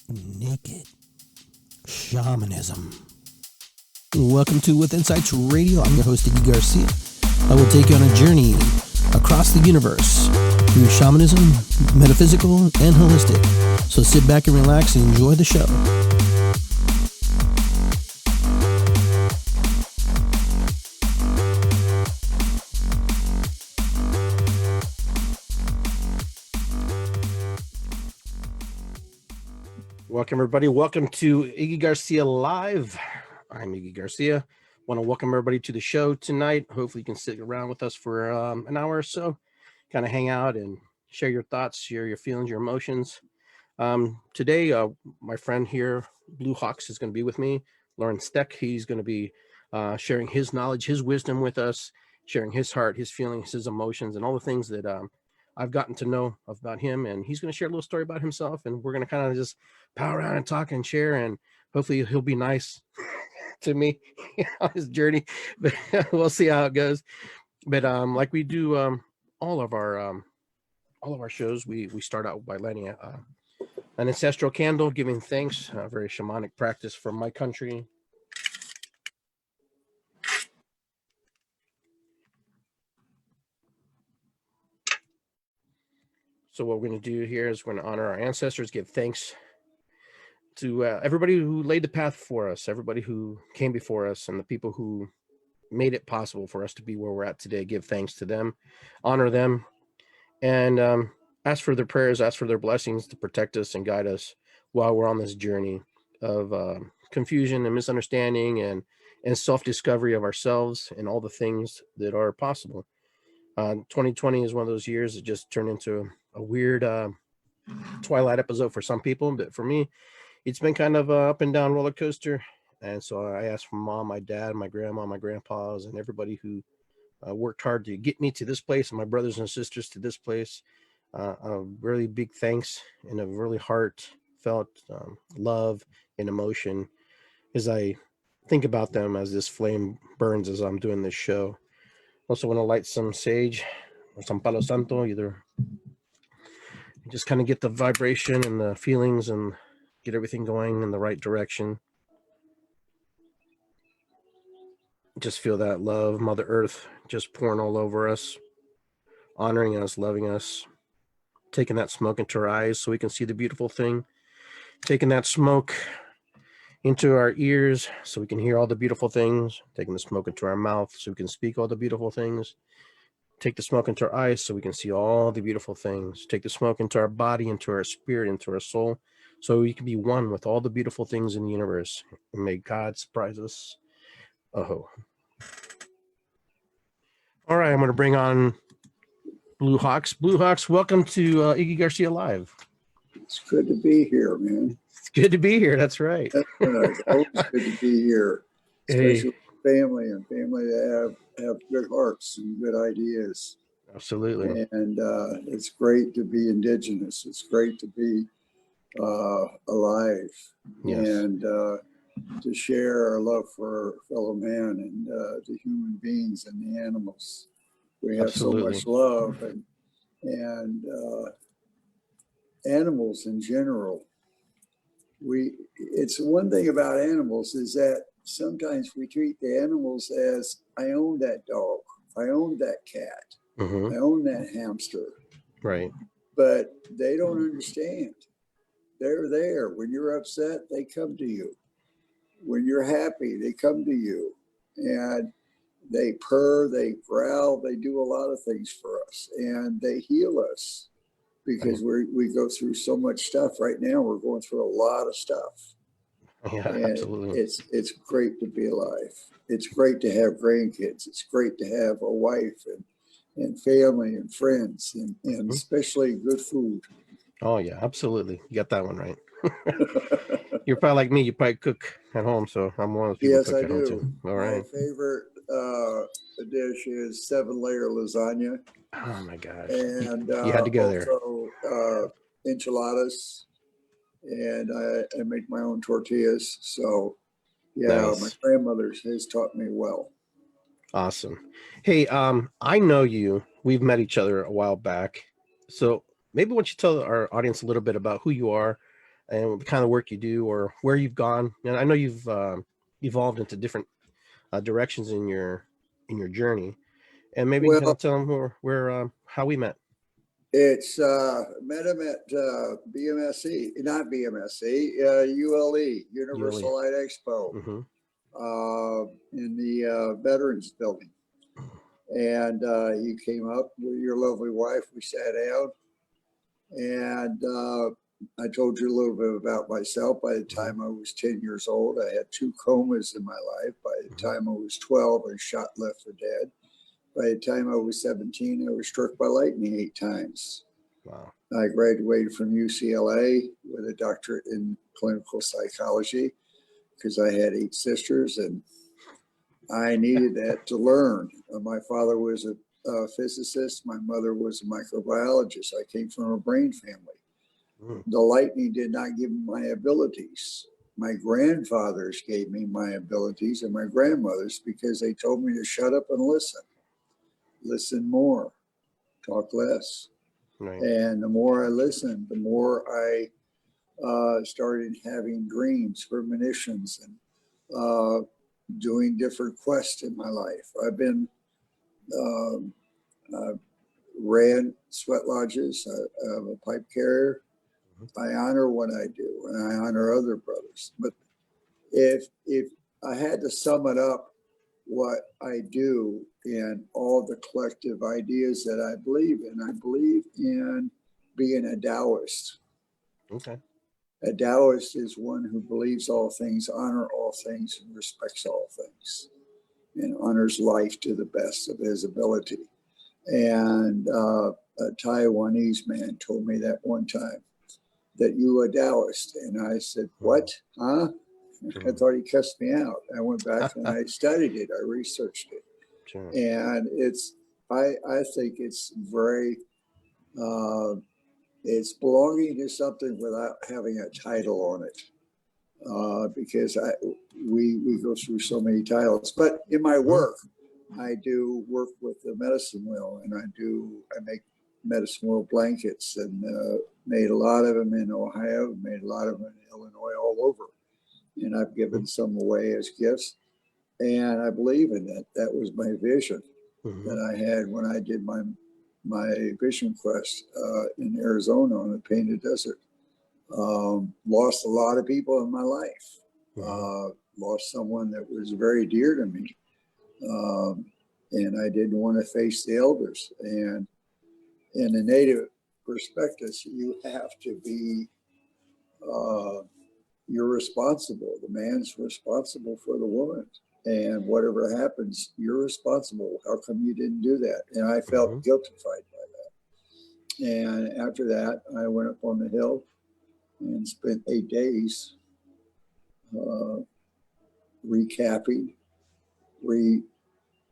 naked shamanism. Welcome to With Insights Radio. I'm your host, Iggy Garcia. I will take you on a journey across the universe through shamanism, metaphysical, and holistic. So sit back and relax and enjoy the show. Welcome, everybody. Welcome to Iggy Garcia Live. I'm Iggy Garcia. Want to welcome everybody to the show tonight. Hopefully you can sit around with us for an hour or so, kind of hang out and share your thoughts, share your feelings, your emotions. Today, my friend here, BlueHawks, is going to be with me. Lauren Stec. He's going to be sharing his knowledge, his wisdom with us, sharing his heart, his feelings, his emotions, and all the things that I've gotten to know about him. And he's going to share a little story about himself, and we're going to kind of just power around and talk and share, and hopefully he'll be nice to me on his journey, but we'll see how it goes. But like we do all of our shows, we start out by lighting an ancestral candle, giving thanks, a very shamanic practice from my country. So what we're going to do here is we're going to honor our ancestors, give thanks to everybody who laid the path for us, everybody who came before us, and the people who made it possible for us to be where we're at today. Give thanks to them, honor them, and ask for their prayers, ask for their blessings to protect us and guide us while we're on this journey of confusion and misunderstanding and self-discovery of ourselves and all the things that are possible. 2020 is one of those years that just turned into a weird Twilight episode for some people, but for me, it's been kind of a up and down roller coaster. And so I asked my mom, my dad, my grandma, my grandpas, and everybody who worked hard to get me to this place, and my brothers and sisters to this place, a really big thanks and a really heartfelt love and emotion as I think about them as this flame burns as I'm doing this show. Also want to light some sage or some palo santo, either just kind of get the vibration and the feelings and get everything going in the right direction. Just feel that love, Mother Earth, just pouring all over us, honoring us, loving us, taking that smoke into our eyes so we can see the beautiful thing, taking that smoke into our ears so we can hear all the beautiful things, taking the smoke into our mouth so we can speak all the beautiful things, take the smoke into our eyes so we can see all the beautiful things, take the smoke into our body, into our spirit, into our soul, so we can be one with all the beautiful things in the universe. And may God surprise us. Oh. All right, I'm going to bring on BlueHawks. BlueHawks, welcome to Iggy Garcia Live. It's good to be here, man. It's good to be here. That's right. It's always good to be here, especially family that have good hearts and good ideas. Absolutely. And it's great to be indigenous. It's great to be alive. Yes. And to share our love for our fellow man and the human beings and the animals. We have Absolutely. so much love and animals in general. It's one thing about animals is that sometimes we treat the animals as, I own that dog, I own that cat, I own that hamster. Right. But they don't understand. They're there. When you're upset, they come to you. When you're happy, they come to you. And they purr, they growl, they do a lot of things for us. And they heal us. Because we go through so much stuff right now. We're going through a lot of stuff. Yeah, and absolutely. It's great to be alive. It's great to have grandkids. It's great to have a wife and family and friends and especially good food. Oh yeah, absolutely. You got that one right. You're probably like me. You probably cook at home, so I'm one of those people. Yes, who cook I at do. Home too. All right. My favorite dish is 7-layer lasagna. Oh my gosh! And you had to go there. Also enchiladas, and I make my own tortillas. So yeah, nice. My grandmother has taught me well. Awesome. Hey, I know you. We've met each other a while back. So maybe why don't you tell our audience a little bit about who you are, and the kind of work you do, or where you've gone. And I know you've evolved into different directions in your journey, and maybe Well, tell them where how we met. it's met him at BMSC, not BMSC, ULE, Yuli. Universal Light Expo, Mm-hmm. in the Veterans Building. And you came up with your lovely wife. We sat down, and I told you a little bit about myself. By the time I was 10 years old, I had 2 comas in my life. By the time I was 12, I was shot left for dead. By the time I was 17, I was struck by lightning 8 times. Wow. I graduated from UCLA with a doctorate in clinical psychology because I had 8 sisters and I needed that to learn. My father was a physicist. My mother was a microbiologist. I came from a brain family. Mm. The lightning did not give me my abilities. My grandfathers gave me my abilities and my grandmothers because they told me to shut up and listen. Listen more, talk less. Right. And the more I listened, the more I started having dreams, premonitions, and doing different quests in my life. I've been um, ran sweat lodges. I'm a pipe carrier. I honor what I do, and I honor other brothers. But if I had to sum it up, what I do and all the collective ideas that I believe in being a Taoist. Okay. A Taoist is one who believes all things, honor all things, and respects all things, and honors life to the best of his ability. And a Taiwanese man told me that one time, that you a Taoist. And I said, what? Huh? I thought he cussed me out. I went back and I studied it. I researched it. Sure. And I think it's very, it's belonging to something without having a title on it. Because we go through so many titles. But in my work, I do work with the medicine wheel, and I make medicine wheel blankets, and made a lot of them in Ohio, made a lot of them in Illinois, all over. And I've given some away as gifts. And I believe in that. That was my vision that I had when I did my vision quest in Arizona on the Painted Desert. Lost a lot of people in my life. Lost someone that was very dear to me. And I didn't want to face the elders. And in the native perspectives, you have to be, you're responsible. The man's responsible for the woman. And whatever happens, you're responsible. How come you didn't do that? And I felt guiltified by that. And after that, I went up on the hill and spent 8 days recapping,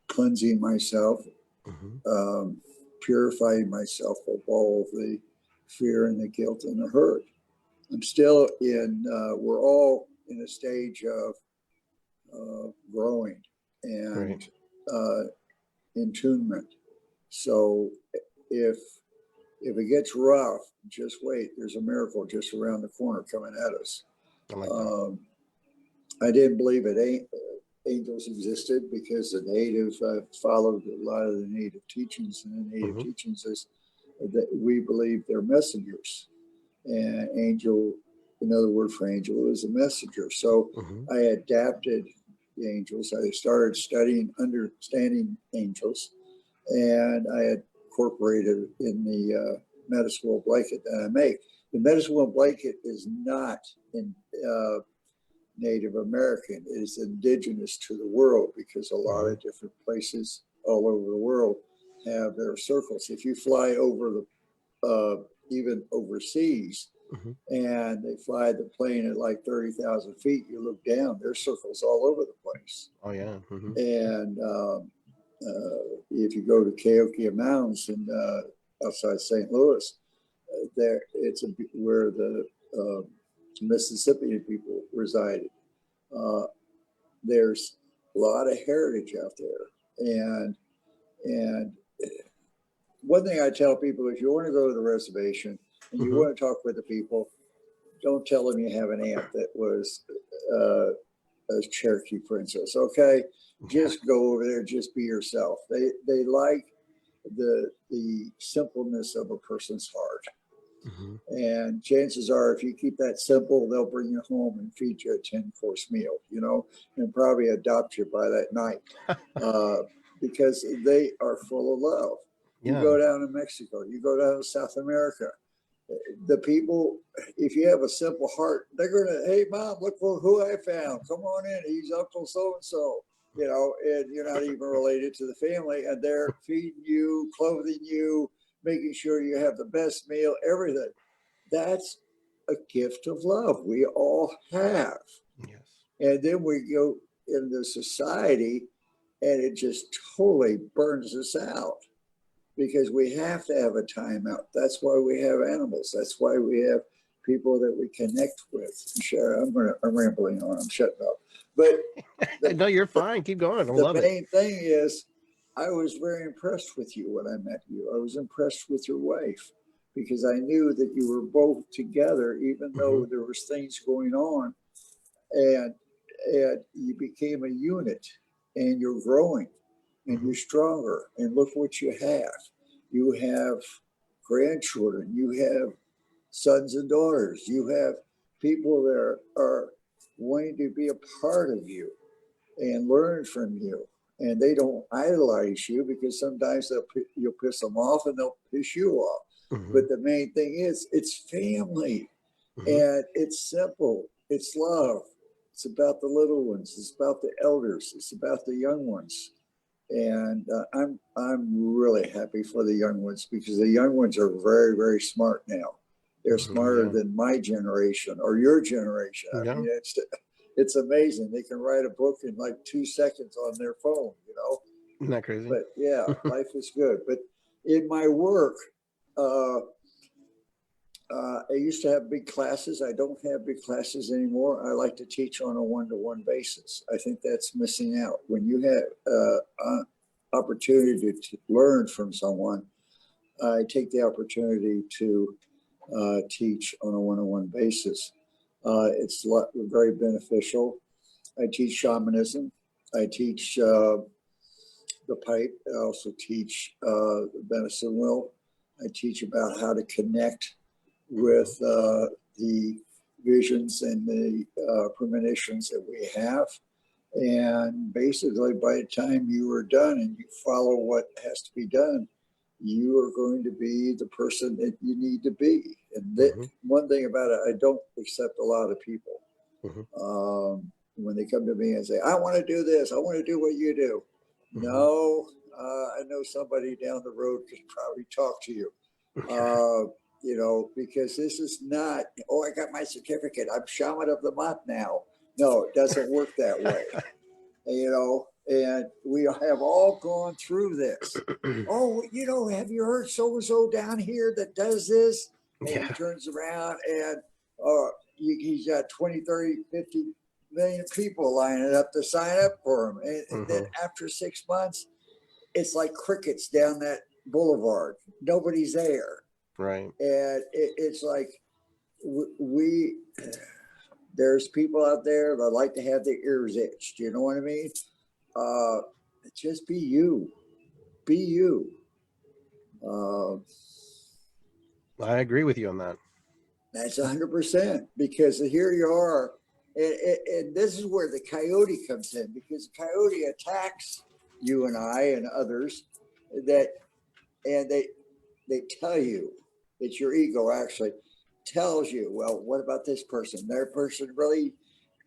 cleansing myself, purifying myself of all of the fear and the guilt and the hurt. I'm still we're all in a stage of growing and attunement. So if it gets rough, just wait. There's a miracle just around the corner coming at us. I like that. I didn't believe angels existed because the natives, I followed a lot of the native teachings, and the native teachings is that we believe they're messengers. And angel, another word for angel, is a messenger. So I adapted the angels. I started studying, understanding angels, and I had incorporated in the medicine wheel blanket that I make. The medicine wheel blanket is not in Native American. It is indigenous to the world because a lot of different places all over the world have their circles. If you fly over the even overseas, and they fly the plane at like 30,000 feet, you look down, there's circles all over the place. Oh yeah. And if you go to Cahokia Mountains and outside St. Louis, there it's where the Mississippian people resided. There's a lot of heritage out there, and one thing I tell people is, you want to go to the reservation and you want to talk with the people, don't tell them you have an aunt that was a Cherokee princess. Okay, just go over there, just be yourself. They like the simpleness of a person's heart. Mm-hmm. And chances are, if you keep that simple, they'll bring you home and feed you a 10-course meal, and probably adopt you by that night because they are full of love. You go down to Mexico, you go down to South America. The people, if you have a simple heart, they're going to, hey, Mom, look who I found. Come on in. He's Uncle so-and-so, and you're not even related to the family. And they're feeding you, clothing you, making sure you have the best meal, everything. That's a gift of love we all have. Yes. And then we go into society and it just totally burns us out because we have to have a timeout. That's why we have animals. That's why we have people that we connect with. Sure, I'm rambling on. I'm shutting up. But no, you're fine. Keep going. I love it. The main thing is, I was very impressed with you when I met you. I was impressed with your wife because I knew that you were both together, even though there was things going on, and you became a unit, and you're growing, and you're stronger. And look what you have. You have grandchildren. You have sons and daughters. You have people that are wanting to be a part of you and learn from you. And they don't idolize you because sometimes you'll piss them off and they'll piss you off. But the main thing is, it's family, and it's simple. It's love. It's about the little ones. It's about the elders. It's about the young ones. And I'm really happy for the young ones because the young ones are very, very smart now. They're smarter than my generation or your generation. I mean, it's amazing. They can write a book in like 2 seconds on their phone, Isn't that crazy? But yeah, life is good. But in my work, I used to have big classes. I don't have big classes anymore. I like to teach on a one-to-one basis. I think that's missing out. When you have an opportunity to learn from someone, I take the opportunity to teach on a one-to-one basis. It's very beneficial. I teach shamanism. I teach the pipe. I also teach the medicine wheel. I teach about how to connect with the visions and the premonitions that we have. And basically, by the time you are done and you follow what has to be done, you are going to be the person that you need to be. And one thing about it, I don't accept a lot of people. When they come to me and say, I want to do this, I want to do what you do. No, I know somebody down the road could probably talk to you. Because this is not, I got my certificate, I'm shaman of the month now. No, it doesn't work that way. And we have all gone through this. Have you heard so-and-so down here that does this? And he turns around and he's got 20, 30, 50 million people lining up to sign up for him. And then after 6 months, it's like crickets down that boulevard. Nobody's there. Right. And it's like there's people out there that like to have their ears itched. You know what I mean? Just be you. Be you. I agree with you on that. That's 100%, because here you are. And this is where the coyote comes in, because the coyote attacks you and I and others and they tell you, it's your ego actually tells you, well, what about this person? Their person really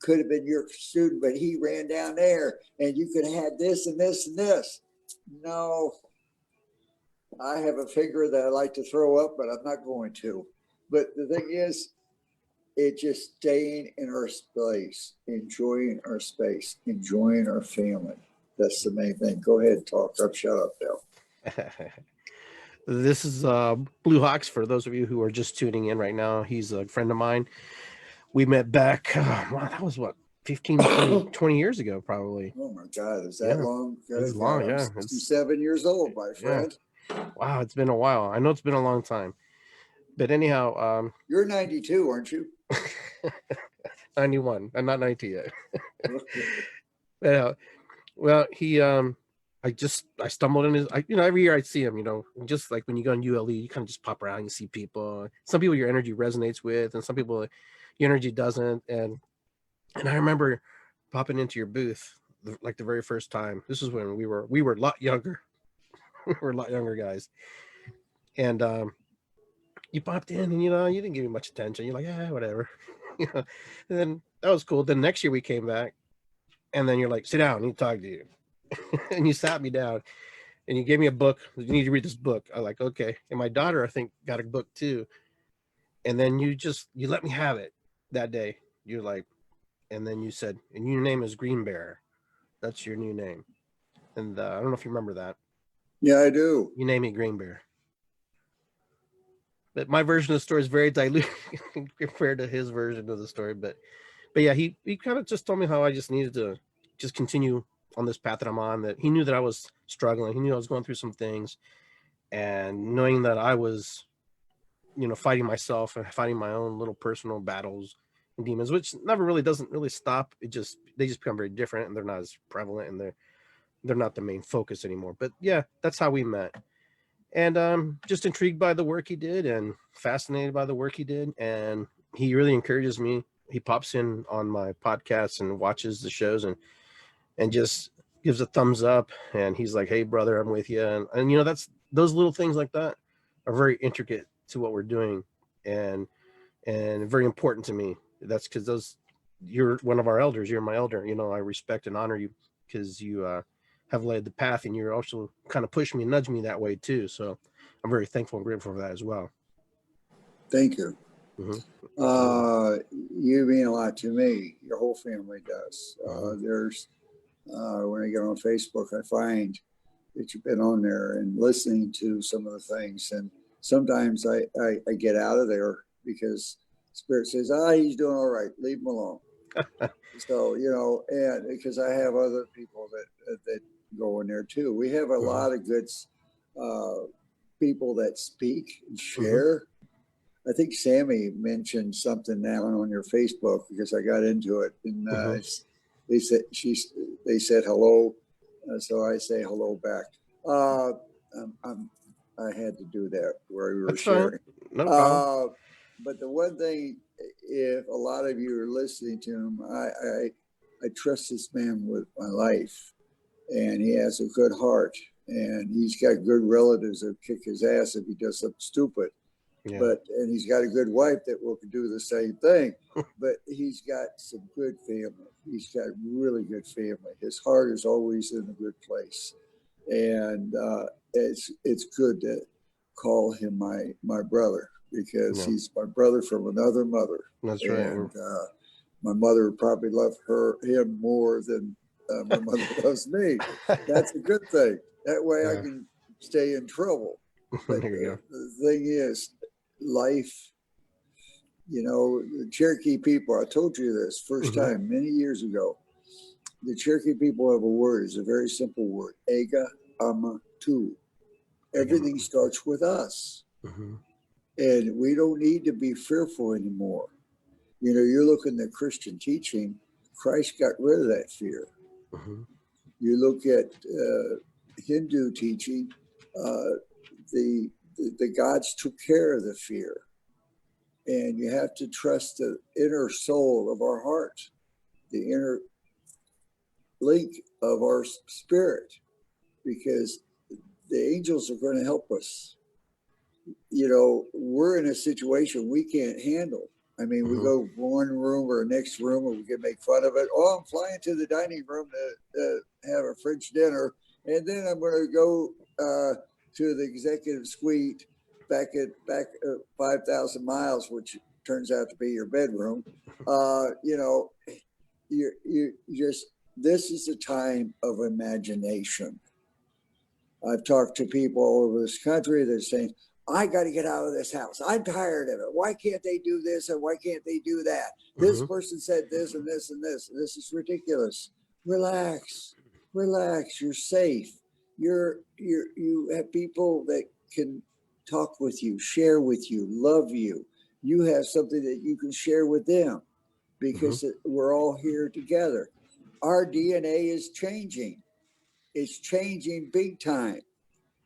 could have been your student, but he ran down there and you could have had this and this and this. No, I have a finger that I like to throw up, but I'm not going to. But the thing is, it's just staying in our space, enjoying our space, enjoying our family. That's the main thing. Go ahead and talk. I'm shut up now. This is BlueHawks, for those of you who are just tuning in right now. He's a friend of mine. We met back, that was what, 15, 20 years ago, probably. Oh my God, is that long? It's long, I'm 67 years old, my friend. Yeah. Wow, it's been a while. I know it's been a long time. But anyhow. You're 92, aren't you? 91, and not 90 yet. Yeah. Well, I stumbled in his, every year I see him, just like when you go on ULE, you kind of just pop around, you see people. Some people your energy resonates with, and some people your energy doesn't. And I remember popping into your booth like the very first time. This is when we were a lot younger. We were a lot younger guys. And you popped in, and you didn't give me much attention. You're like, whatever. And then that was cool. Then next year we came back, and then you're like, sit down, I need to talk to you. And you sat me down, and you gave me a book. You need to read this book. I was like, okay. And my daughter, I think, got a book too. And then you let me have it that day. You're like, and then you said, and your name is Green Bear. That's your new name. And I don't know if you remember that. Yeah, I do. You named me Green Bear. But my version of the story is very diluted compared to his version of the story. But yeah, he kind of just told me how I just needed to just continue on this path that I'm on. That he knew that I was struggling. He knew I was going through some things, and knowing that I was, fighting myself and fighting my own little personal battles and demons, which doesn't really stop. They just become very different, and they're not as prevalent, and they're not the main focus anymore. But yeah, that's how we met. And just intrigued by the work he did and fascinated by the work he did. And he really encourages me. He pops in on my podcasts and watches the shows and just gives a thumbs up. And he's like, hey, brother, I'm with you. And that's those little things like that are very intricate to what we're doing and very important to me. That's because you're one of our elders. You're my elder. I respect and honor you because you have laid the path, and you're also kind of pushed me and nudged me that way too. So I'm very thankful and grateful for that as well. Thank you. Mm-hmm. You mean a lot to me. Your whole family does. There's when I get on Facebook, I find that you've been on there and listening to some of the things, and sometimes I get out of there because Spirit says, he's doing all right, leave him alone. So, and because I have other people that go in there too. We have a lot of good people that speak and share. I think Sammy mentioned something now on your Facebook because I got into it, and they said hello, so I say hello back. I had to do that where we were sharing. No problem. But the one thing, if a lot of you are listening to him, I trust this man with my life, and he has a good heart, and he's got good relatives that kick his ass if he does something stupid. Yeah. And he's got a good wife that will do the same thing, but he's got some good family. He's got really good family. His heart is always in a good place, and it's good to call him my brother because he's my brother from another mother. That's right. And my mother probably loved him more than my mother loves me. That's a good thing. That way I can stay in trouble. But there you go. The thing is, life, the Cherokee people, I told you this first time many years ago. The Cherokee people have a word. It's a very simple word. Ega ama tu. Everything starts with us. And we don't need to be fearful anymore. You're looking at Christian teaching. Christ got rid of that fear. You look at Hindu teaching, the gods took care of the fear. And you have to trust the inner soul of our heart, the inner link of our spirit, because the angels are going to help us. We're in a situation we can't handle. I mean, we go one room or next room and we can make fun of it. Oh, I'm flying to the dining room to have a French dinner. And then I'm going to go to the executive suite back 5,000 miles, which turns out to be your bedroom. You just, this is a time of imagination. I've talked to people all over this country that are saying, I got to get out of this house. I'm tired of it. Why can't they do this and why can't they do that? This person said this and this and this. This is ridiculous. Relax. You're safe. You have people that can talk with you, share with you, love you. you have something that you can share with them, because we're all here together. Our DNA is changing. It's changing big time.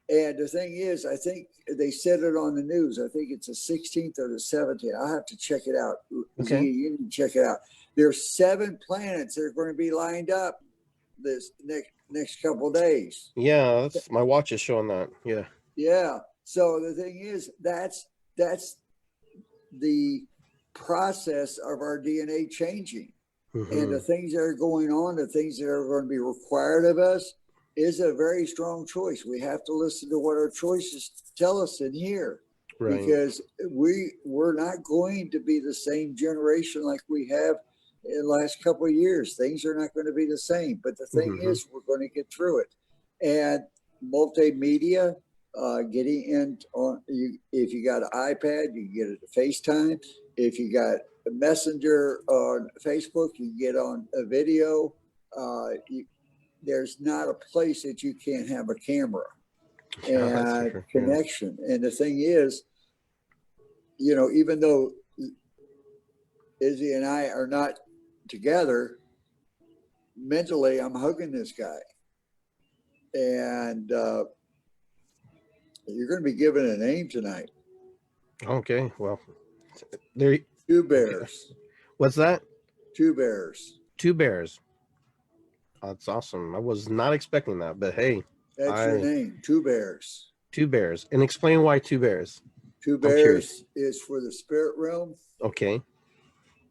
And the thing is, I think they said it on the news. I think it's the 16th or the 17th. I'll have to check it out. Okay. You need to check it out. There's 7 planets that are going to be lined up this next couple of days. Yeah, my watch is showing that. Yeah. Yeah. So the thing is, that's the process of our DNA changing. And the things that are going on, the things that are going to be required of us, is a very strong choice. We have to listen to what our choices tell us in here, Right. because we're not going to be the same generation like we have in the last couple of years. Things are not going to be the same, but the thing is, we're going to get through it. And multimedia, getting in on you, if you got an iPad, you can get it to FaceTime. If you got a Messenger on Facebook, you can get on a video. There's not a place that you can't have a camera and connection. Yeah. And the thing is, even though Izzy and I are not together, mentally, I'm hugging this guy. And you're going to be given a name tonight. Okay. Well, there. 2 bears. What's that? 2 bears. 2 bears. That's awesome. I was not expecting that, but hey. That's your name, 2 bears. 2 bears. And explain why 2 bears. 2 bears is for the spirit realm. Okay.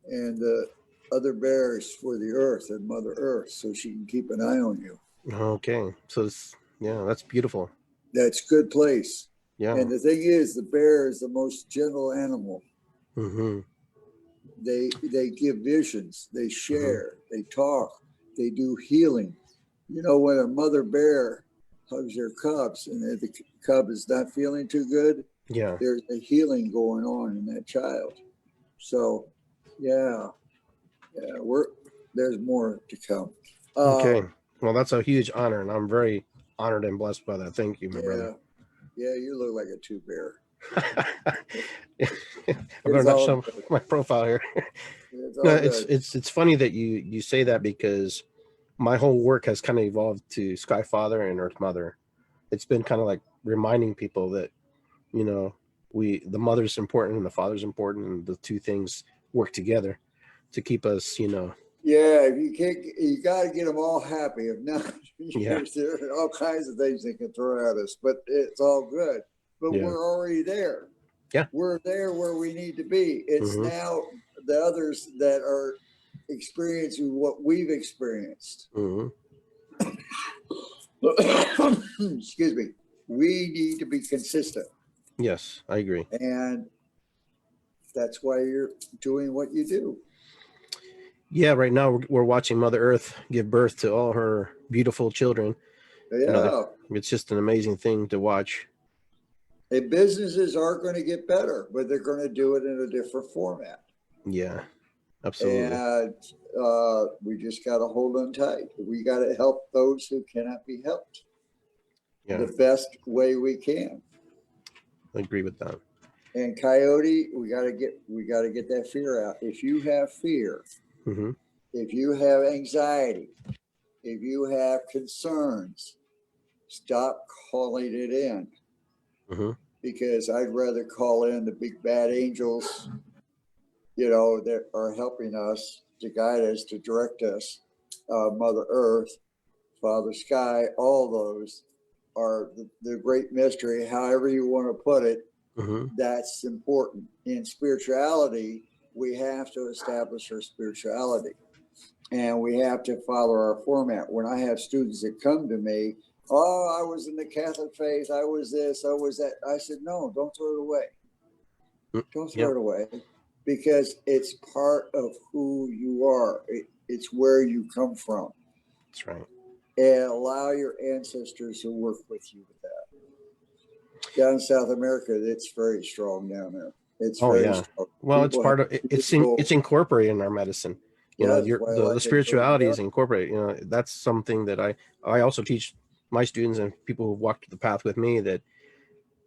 And the other bear is for the earth and Mother Earth, so she can keep an eye on you. Okay. So that's beautiful. That's a good place. Yeah. And the thing is, the bear is the most gentle animal. They give visions, they share, they talk, they do healing. When a mother bear hugs her cubs and the cub is not feeling too good, there's a healing going on in that child. So, there's more to come. Okay. Well, that's a huge honor, and I'm very honored and blessed by that. Thank you, my brother. Yeah, you look like a 2 bear. I better not show my profile here. It's funny that you say that, because my whole work has kind of evolved to Sky Father and Earth Mother. It's been kind of like reminding people that the mother's important and the father's important, and the 2 things work together to keep us Yeah, if you can't, you got to get them all happy. If not, there are all kinds of things they can throw at us, but it's all good. But we're already there. Yeah. We're there where we need to be. It's now the others that are experiencing what we've experienced. Excuse me. We need to be consistent. Yes, I agree. And that's why you're doing what you do. Yeah, right now we're watching Mother Earth give birth to all her beautiful children. Yeah. It's just an amazing thing to watch. And businesses are going to get better, but they're going to do it in a different format. Yeah, absolutely. And we just got to hold on tight. We got to help those who cannot be helped the best way we can. I agree with that. And Coyote, we got to get that fear out. If you have fear, if you have anxiety, if you have concerns, stop calling it in. Because I'd rather call in the big bad angels, that are helping us, to guide us, to direct us. Mother Earth, Father Sky, all those are the great mystery, however you want to put it. That's important. In spirituality, we have to establish our spirituality, and we have to follow our format. When I have students that come to me, I was in the Catholic faith, I was this, I was that. I said, no, don't throw it away. Don't throw it away, because it's part of who you are. It's where you come from. That's right. And allow your ancestors to work with you with that. Down in South America, it's very strong down there. It's very strong. Well, it's part of it's incorporated in our medicine. The spirituality is incorporated. That's something that I also teach my students and people who've walked the path with me, that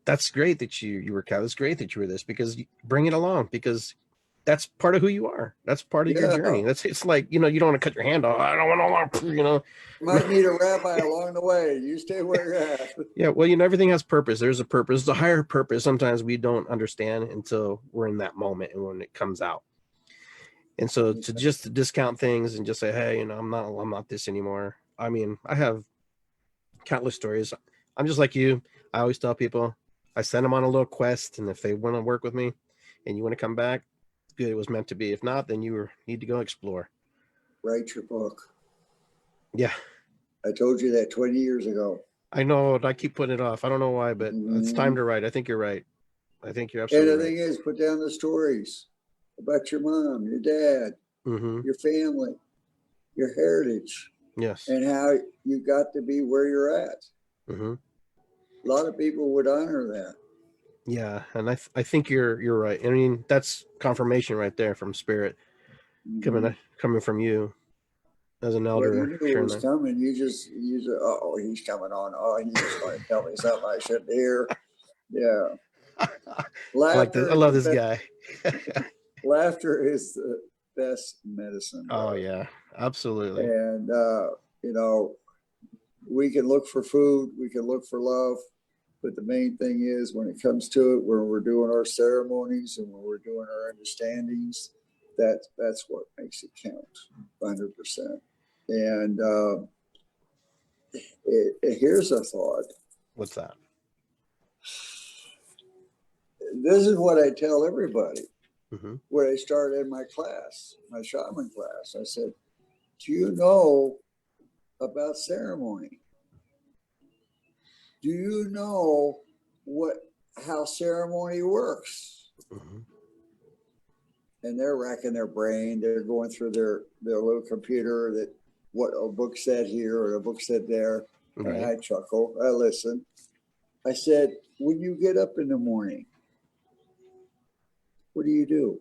that's great that you were Cal. It's great that you were this, because bring it along, because that's part of who you are. That's part of your Yeah. journey. It's like, you don't want to cut your hand off. I don't want to, Might need a rabbi along the way. You stay where you're at. Yeah, well, everything has purpose. There's a purpose, the higher purpose. Sometimes we don't understand until we're in that moment and when it comes out. And so to discount things and just say, hey, I'm not this anymore. I mean, I have countless stories. I'm just like you. I always tell people, I send them on a little quest, and if they want to work with me and you want to come back, good, it was meant to be. If not, then you need to go explore. Write your book. Yeah. I told you that 20 years ago. I know. I keep putting it off. I don't know why, but it's time to write. I think you're right. I think you're absolutely right. And the thing is, put down the stories about your mom, your dad, your family, your heritage. Yes. And how you got to be where you're at. A lot of people would honor that. Yeah, and I think you're right. I mean, that's confirmation right there from Spirit, coming from you as an elder. Well, you knew it was coming. You just oh, he's coming on. Oh, he's just going to tell me something I shouldn't hear. Yeah. Laughter. I love this guy. Laughter is the best medicine. Oh yeah, absolutely. And we can look for food, we can look for love, but the main thing is, when it comes to it, when we're doing our ceremonies and when we're doing our understandings, that's what makes it count, 100%. And here's a thought. What's that? This is what I tell everybody. When I started in my class, my shaman class, I said, do you know about ceremony? Do you know how ceremony works? And they're racking their brain. They're going through their little computer, that what a book said here or a book said there. Right. And I chuckle. I listen. I said, when you get up in the morning, what do?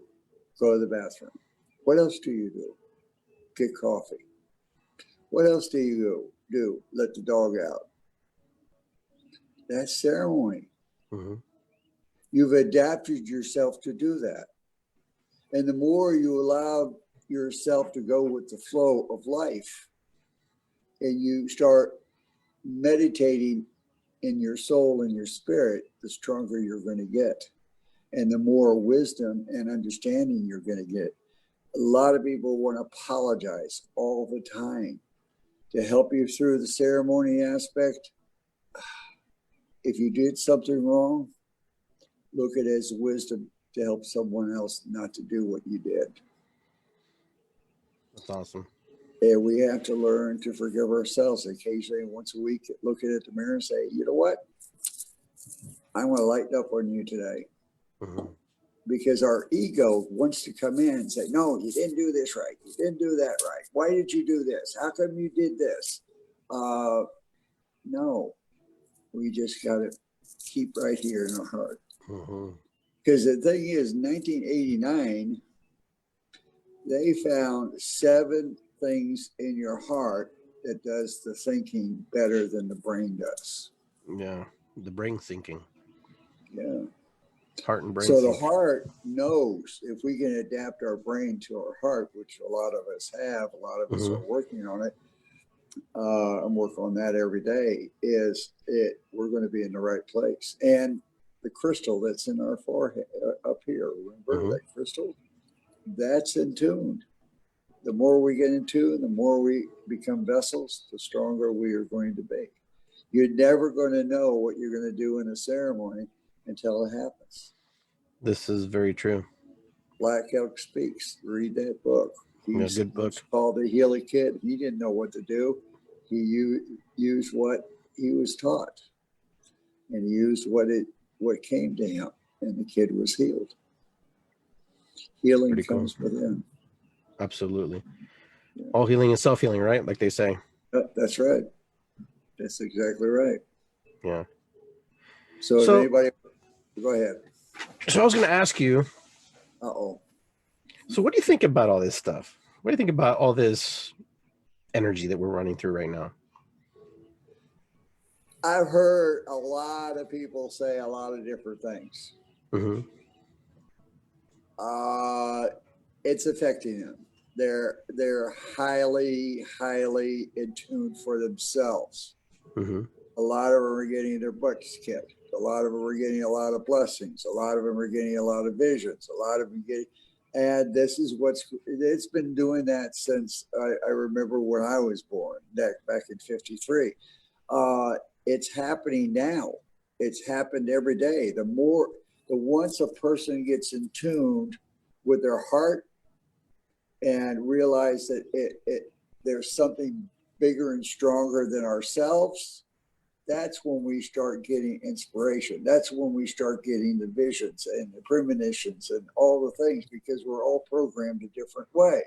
Go to the bathroom. What else do you do? Get coffee. What else do you do? Let the dog out. That's ceremony. You've adapted yourself to do that. And the more you allow yourself to go with the flow of life, and you start meditating in your soul and your spirit, the stronger you're going to get. And the more wisdom and understanding you're going to get. A lot of people want to apologize all the time to help you through the ceremony aspect. If you did something wrong, look at it as wisdom to help someone else not to do what you did. That's awesome. And we have to learn to forgive ourselves occasionally, once a week, look at the mirror and say, you know what? I want to lighten up on you today. Because our ego wants to come in and say, no, you didn't do this right. You didn't do that right. Why did you do this? How come you did this? No, we just got to keep right here in our heart. Because the thing is, 1989, they found 7 things in your heart that does the thinking better than the brain does. Yeah, the brain thinking. Yeah. Heart and brain. So the heart knows, if we can adapt our brain to our heart, which a lot of us have, a lot of us are working on it. I'm working on that every day. We're going to be in the right place. And the crystal that's in our forehead up here, remember that crystal? That's in tune. The more we get in tune, the more we become vessels, the stronger we are going to be. You're never going to know what you're going to do in a ceremony until it happens. This is very true. Black Elk Speaks. Read that book. He's good book. Called The Healing Kid. He didn't know what to do. He used what he was taught, and he used what came to him, and the kid was healed. Healing comes within. Absolutely. Yeah. All healing is self-healing, right? Like they say. That's right. That's exactly right. Yeah. So if anybody, go ahead. So I was going to ask you. So what do you think about all this stuff? What do you think about all this energy that we're running through right now? I've heard a lot of people say a lot of different things. Mm-hmm. It's affecting them. They're highly, highly in tune for themselves. Mm-hmm. A lot of them are getting their butts kicked. A lot of them are getting a lot of blessings. A lot of them are getting a lot of visions. A lot of them getting, and this is it's been doing that since I remember when I was born, back in '53. It's happening now. It's happened every day. Once a person gets in tune with their heart and realize that there's something bigger and stronger than ourselves, that's when we start getting inspiration. That's when we start getting the visions and the premonitions and all the things, because we're all programmed a different way.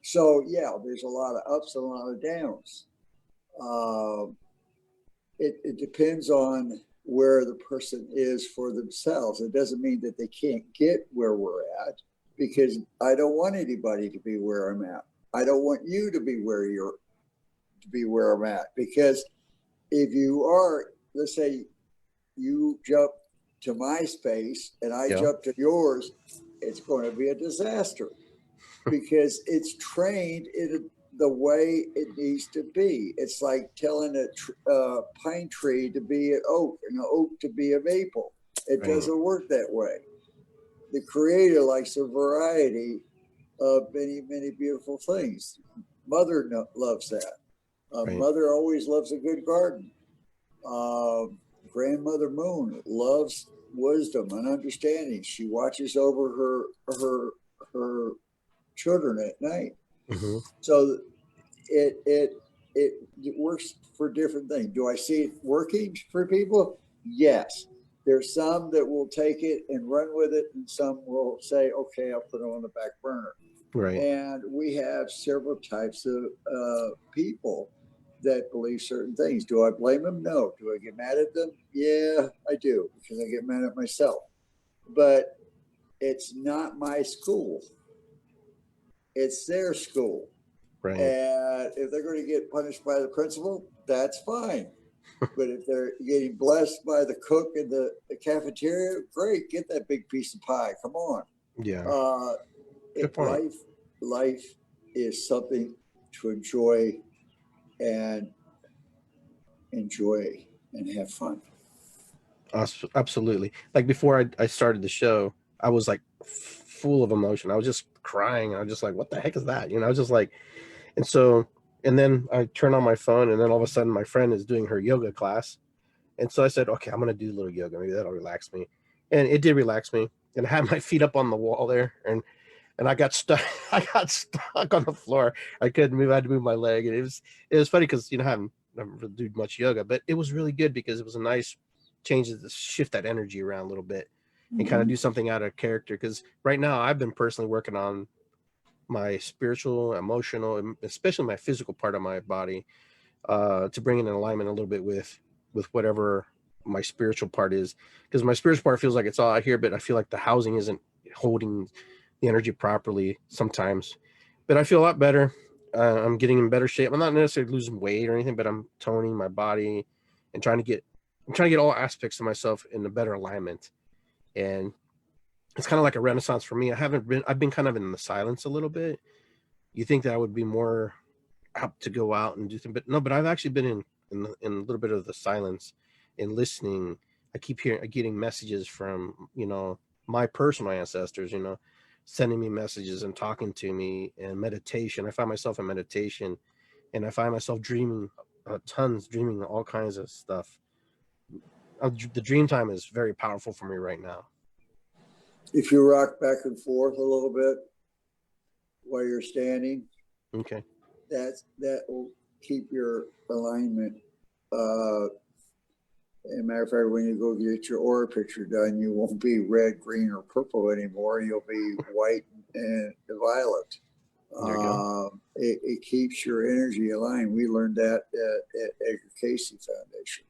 So yeah, there's a lot of ups and a lot of downs. It depends on where the person is for themselves. It doesn't mean that they can't get where we're at, because I don't want anybody to be where I'm at. I don't want you to be where I'm at, because if you are, let's say you jump to my space and I jump to yours, it's going to be a disaster, because it's trained in the way it needs to be. It's like telling a pine tree to be an oak and an oak to be a maple. It doesn't work that way. The Creator likes a variety of many, many beautiful things. Mother loves that. Mother always loves a good garden. Grandmother Moon loves wisdom and understanding. She watches over her children at night. Mm-hmm. So it works for different things. Do I see it working for people? Yes. There's some that will take it and run with it, and some will say, okay, I'll put it on the back burner. Right. And we have several types of people that believe certain things. Do I blame them? No. Do I get mad at them? Yeah, I do, because I get mad at myself. But it's not my school. It's their school. Right. And if they're going to get punished by the principal, that's fine. But if they're getting blessed by the cook in the cafeteria, great, get that big piece of pie. Come on. Yeah. Good point. Life is something to enjoy and have fun. Absolutely. Like before I started the show, I was like full of emotion. I was just crying. I was just like, what the heck is that? I was just like, and then I turn on my phone, and then all of a sudden my friend is doing her yoga class. And so I said, okay, I'm going to do a little yoga. Maybe that'll relax me. And it did relax me. And I had my feet up on the wall there, and I got stuck. I got stuck on the floor. I couldn't move. I had to move my leg. And it was funny because, I haven't really do much yoga, but it was really good because it was a nice change to shift that energy around a little bit and kind of do something out of character. Because right now I've been personally working on my spiritual, emotional, and especially my physical part of my body, to bring it in alignment a little bit with whatever my spiritual part is. Because my spiritual part feels like it's all out here, but I feel like the housing isn't holding the energy properly sometimes. But I feel a lot better. I'm getting in better shape. I'm not necessarily losing weight or anything, but I'm toning my body and trying to get all aspects of myself in a better alignment. And it's kind of like a renaissance for me. I've been kind of in the silence a little bit. You think that I would be more apt to go out and do things, but no, but I've actually been in a little bit of the silence and listening. I keep getting messages from, my personal ancestors, sending me messages and talking to me, and meditation. I find myself in meditation, and I find myself dreaming dreaming all kinds of stuff. The dream time is very powerful for me right now. If you rock back and forth a little bit while you're standing, okay, that will keep your alignment. As a matter of fact, when you go get your aura picture done, you won't be red, green, or purple anymore. You'll be white and violet. There you go. It keeps your energy aligned. We learned that at Edgar Casey Foundation.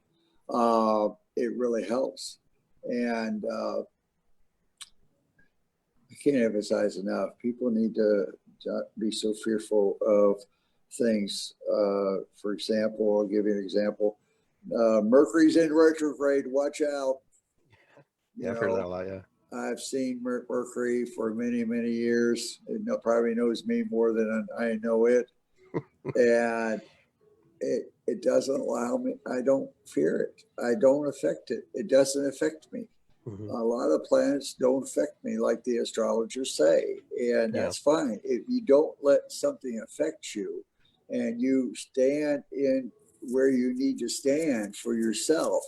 It really helps. And I can't emphasize enough. People need to not be so fearful of things. For example, I'll give you an example. Mercury's in retrograde. Watch out. Yeah, I've heard that a lot. Yeah. I've seen Mercury for many, many years. It probably knows me more than I know it. And it doesn't allow me. I don't fear it. I don't affect it. It doesn't affect me. Mm-hmm. A lot of planets don't affect me like the astrologers say. And that's fine. If you don't let something affect you and you stand in where you need to stand for yourself,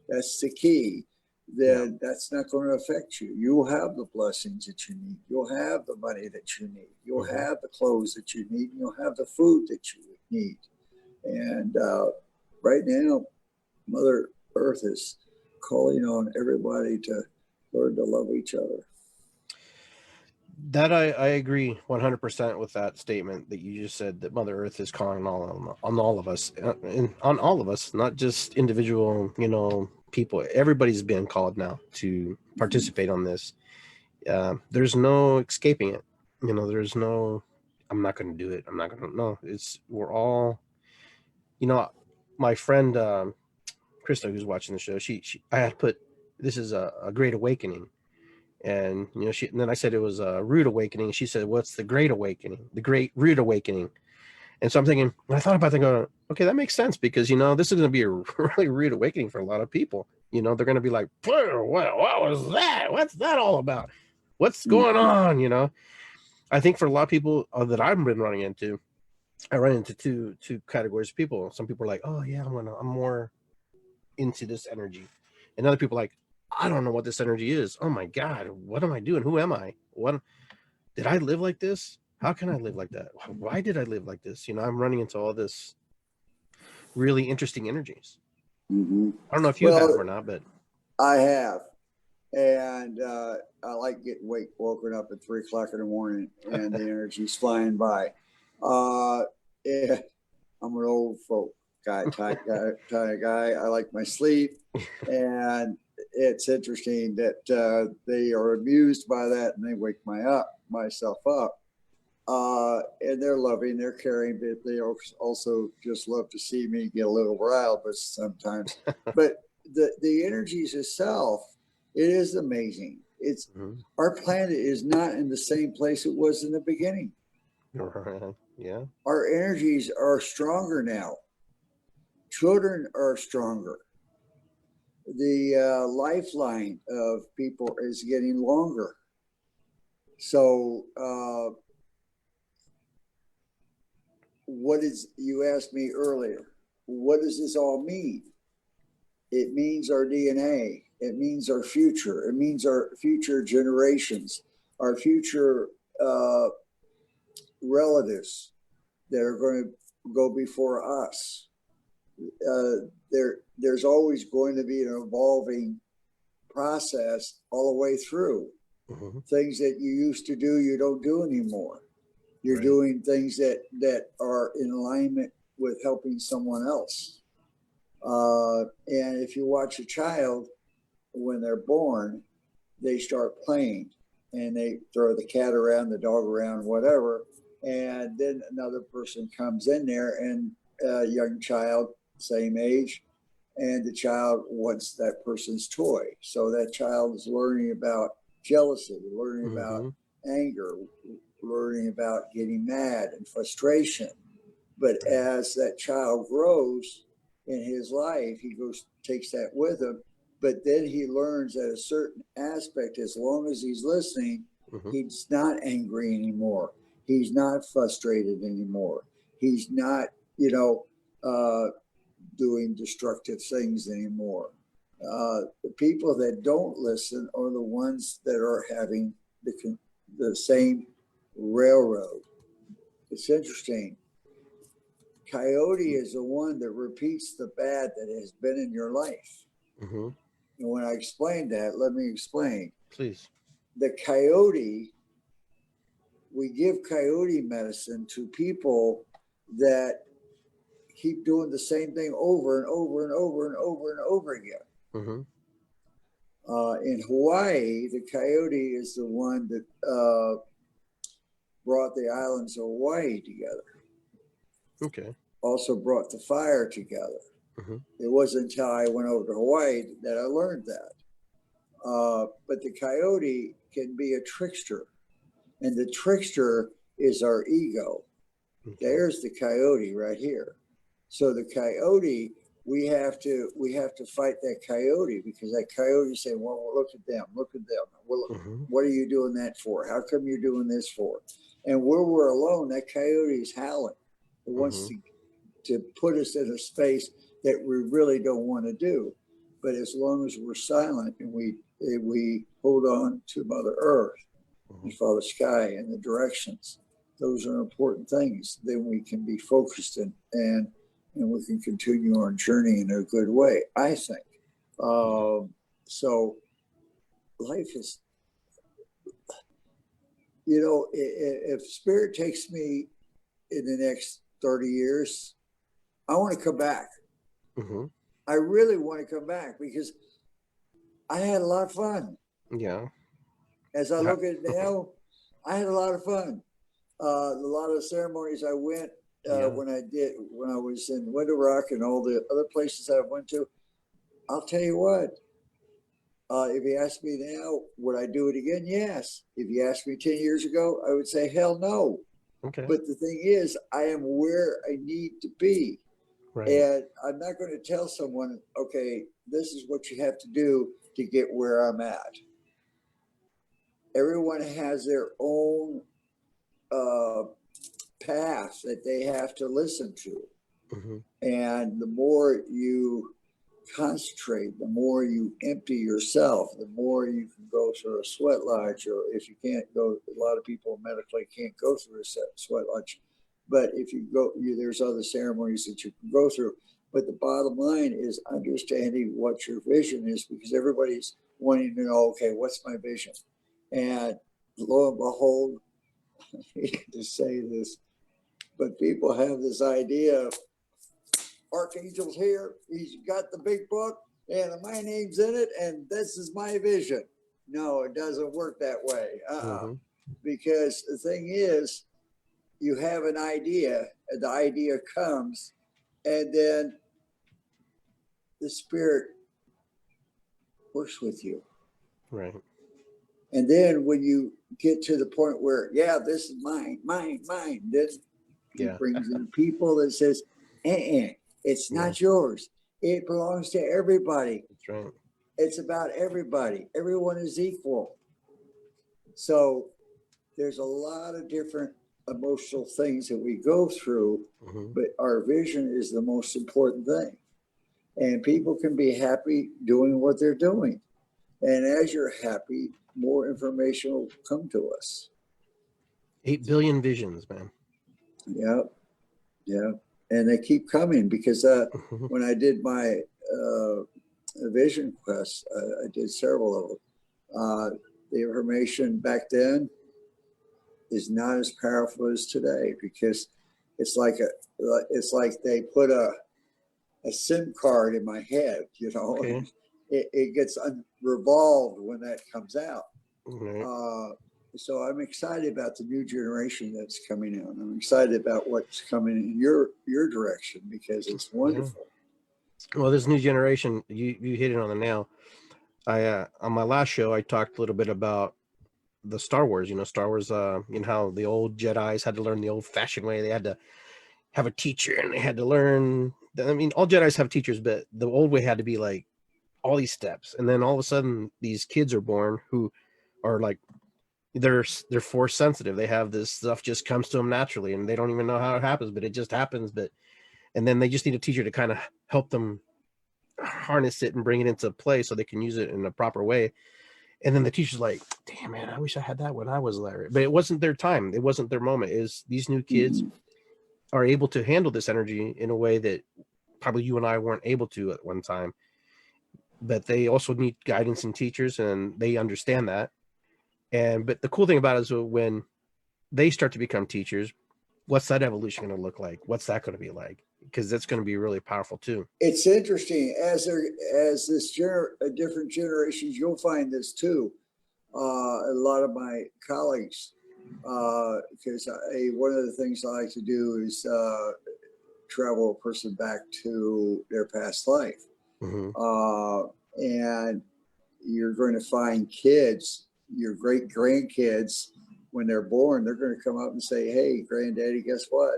that's the key. Then that's not going to affect you. You'll have the blessings that you need. You'll have the money that you need. You'll have the clothes that you need. You'll have the food that you need. And right now, Mother Earth is calling on everybody to learn to love each other. That I agree 100% with that statement that you just said, that Mother Earth is calling on all of us, and on all of us, not just individual, people. Everybody's been called now to participate on this. There's no escaping it. There's no, I'm not going to do it. I'm not going to, no, we're all, my friend, Krista, who's watching the show, I had put, this is a great awakening. And, and then I said it was a rude awakening. She said, what's the great awakening? The great rude awakening. And so I'm thinking, when I thought about that, going, okay, that makes sense, because, this is going to be a really rude awakening for a lot of people. They're going to be like, what was that? What's that all about? What's going on? I think for a lot of people that I've been running into, I run into two categories of people. Some people are like, oh yeah, I'm more into this energy. And other people are like, I don't know what this energy is. Oh my God, what am I doing? Who am I? What did I live like this? How can I live like that? Why did I live like this? I'm running into all this really interesting energies. I don't know if you have or not, but I have. And I like getting woken up at 3 o'clock in the morning and the energy's flying by. Yeah, I'm an old folk type guy. I like my sleep. And it's interesting that they are amused by that and they wake myself up. And they're loving, they're caring, but they also just love to see me get a little riled, but sometimes. But the energies itself, it is amazing. It's our planet is not in the same place it was in the beginning. Yeah. Our energies are stronger now. Children are stronger. The lifeline of people is getting longer. So you asked me earlier, what does this all mean? It means our DNA. It means our future. It means our future generations, our future relatives that are going to go before us. There's always going to be an evolving process all the way through. Things that you used to do, you don't do anymore. You're doing things that are in alignment with helping someone else. And if you watch a child, when they're born, they start playing and they throw the cat around, the dog around, whatever. And then another person comes in there, and a young child, same age, and the child wants that person's toy. So that child is learning about jealousy, learning about anger, learning about getting mad and frustration. But as that child grows in his life, he takes that with him. But then he learns that a certain aspect, as long as he's listening, he's not angry anymore. He's not frustrated anymore. He's not, doing destructive things anymore. The people that don't listen are the ones that are having the same railroad. It's interesting. Coyote is the one that repeats the bad that has been in your life. And when I explain that, let me explain. Please. The coyote, we give coyote medicine to people that keep doing the same thing over and over and over and over and over again. In Hawaii, the coyote is the one that brought the islands of Hawaii together. Okay. Also brought the fire together. Mm-hmm. It wasn't until I went over to Hawaii that I learned that. But the coyote can be a trickster, and the trickster is our ego. Okay. There's the coyote right here. So the coyote, we have to fight that coyote, because that coyote say, well, look at them, Well, Mm-hmm. what are you doing that for? How come you're doing this for? And where we're alone, that coyote is howling. It wants Mm-hmm. to put us in a space that we really don't want to do. But as long as we're silent and we hold on to Mother Earth Mm-hmm. and Father Sky and the directions, those are important things. Then we can be focused and we can continue our journey in a good way, I think. So life is, if Spirit takes me in the next 30 years, I want to come back. Mm-hmm. I really want to come back because I had a lot of fun. Yeah. As I look at it now, I had a lot of fun. A lot of ceremonies I went when I was in Window Rock and all the other places I went to. I'll tell you what, if you ask me now, would I do it again? Yes. If you asked me 10 years ago, I would say, hell no. Okay. But the thing is, I am where I need to be. Right. And I'm not going to tell someone, okay, this is what you have to do to get where I'm at. Everyone has their own path that they have to listen to. Mm-hmm. And the more you concentrate, the more you empty yourself, the more you can go through a sweat lodge. Or if you can't go, a lot of people medically can't go through a sweat lodge. But if you go, there's other ceremonies that you can go through. But the bottom line is understanding what your vision is, because everybody's wanting to know, okay, what's my vision? And lo and behold, I hate to say this, but people have this idea of Archangel's here, he's got the big book, and my name's in it, and this is my vision. No, it doesn't work that way. Mm-hmm. Because the thing is, you have an idea, and the idea comes, and then the spirit works with you. Right. And then when you get to the point where, yeah, this is mine, then he brings in people that says, it's not yours. It belongs to everybody. That's right. It's about everybody. Everyone is equal. So there's a lot of different emotional things that we go through, but our vision is the most important thing. And people can be happy doing what they're doing. And as you're happy, more information will come to us. 8 billion visions, man. Yeah. And they keep coming, because when I did my vision quest, I did several of them. The information back then is not as powerful as today, because it's like they put a SIM card in my head, and it gets revolved when that comes out. So I'm excited about the new generation that's coming out. I'm excited about what's coming in your direction, because it's wonderful. Well, this new generation, you hit it on the nail. I on my last show, I talked a little bit about the Star Wars. Star Wars. How the old Jedis had to learn the old-fashioned way. They had to have a teacher, and they had to learn. I mean, all Jedis have teachers, but the old way had to be like all these steps. And then all of a sudden, these kids are born who are like, they're force sensitive. They have this stuff just comes to them naturally, and they don't even know how it happens, but it just happens. And then they just need a teacher to kind of help them harness it and bring it into play so they can use it in a proper way. And then the teacher's like, damn, man, I wish I had that when I was there. But it wasn't their time. It wasn't their moment. Is these new kids are able to handle this energy in a way that probably you and I weren't able to at one time. But they also need guidance and teachers, and they understand that. But the cool thing about it is when they start to become teachers, what's that evolution going to look like? What's that going to be like? Because that's going to be really powerful too. It's interesting as different generations, you'll find this too. A lot of my colleagues, because one of the things I like to do is travel a person back to their past life. Mm-hmm. And you're going to find kids, your great grandkids, when they're born, they're going to come up and say, "Hey, granddaddy, guess what?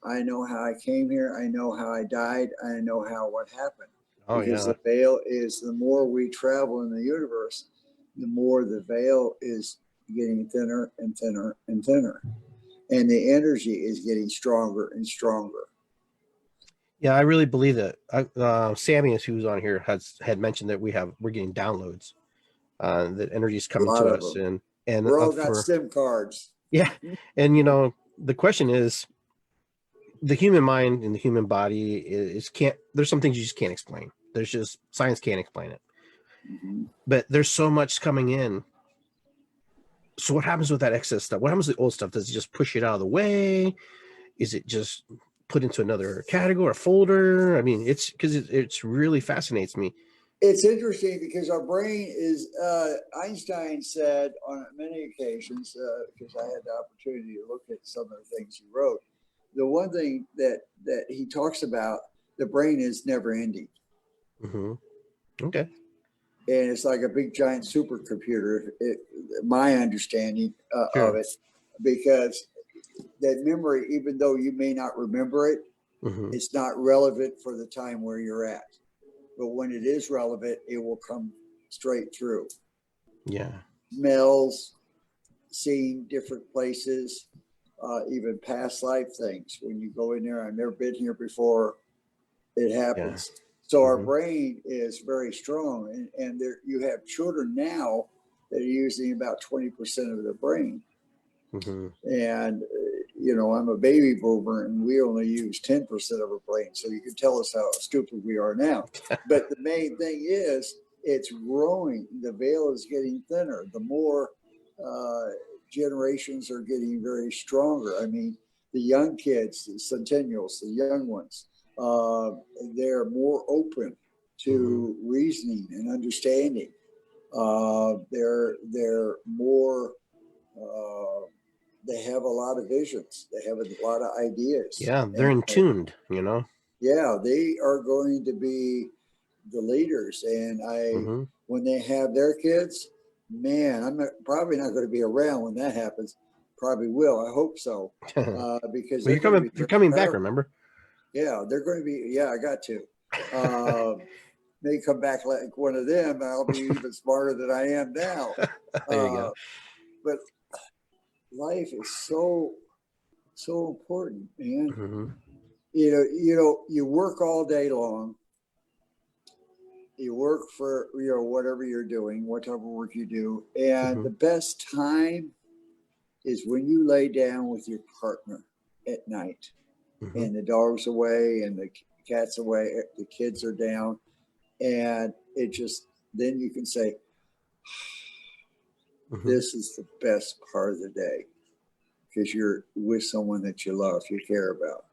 I know how I came here. I know how I died. I know how what happened." Oh Because yeah. the veil is, the more we travel in the universe, the more the veil is getting thinner and thinner and thinner. And the energy is getting stronger and stronger. Yeah, I really believe that. Sammy, who's on here, had mentioned that we're getting downloads. That energy is A coming lot to of us, them. and We're all got for SIM cards. yeah, and you know the question is, the human mind and the human body is can't. There's some things you just can't explain. There's just science can't explain it. Mm-hmm. But there's so much coming in. So what happens with that excess stuff? What happens to the old stuff? Does it just push it out of the way? Is it just put into another category or folder? I mean, it's because it's really fascinates me. It's interesting because our brain is, Einstein said on many occasions, because I had the opportunity to look at some of the things he wrote, the one thing that he talks about, the brain is never ending. Mm-hmm. Okay. And it's like a big giant supercomputer, my understanding of Sure. it, because that memory, even though you may not remember it, Mm-hmm. it's not relevant for the time where you're at. But when it is relevant, it will come straight through. Yeah. Smells, seeing different places, even past life things. When you go in there, I've never been here before, it Yeah. happens. So our Mm-hmm. brain is very strong. And there, you have children now that are using about 20% of their brain. Mm-hmm. And, you know, I'm a baby boomer and we only use 10% of our brain. So you can tell us how stupid we are now. But the main thing is it's growing. The veil is getting thinner. The more generations are getting very stronger. I mean, the young kids, the centennials, the young ones, they're more open to reasoning and understanding. They're more they have a lot of visions. They have a lot of ideas. Yeah, they're in tuned, you know. Yeah, they are going to be the leaders. And Mm-hmm. when they have their kids, man, probably not going to be around when that happens. Probably will. I hope so, because Well, they're going to be you're very coming back, powerful. remember? Yeah, they're going to be. Yeah, I got to. May come back like one of them, and I'll be even smarter than I am now. There you go. But life is so important, man. Mm-hmm. You work all day long. You work for whatever you're doing, whatever work you do, and the best time is when you lay down with your partner at night, Mm-hmm. and the dog's away, and the cat's away, the kids are down, and it just then you can say, Mm-hmm. "This is the best part of the day," because you're with someone that you love, you care about.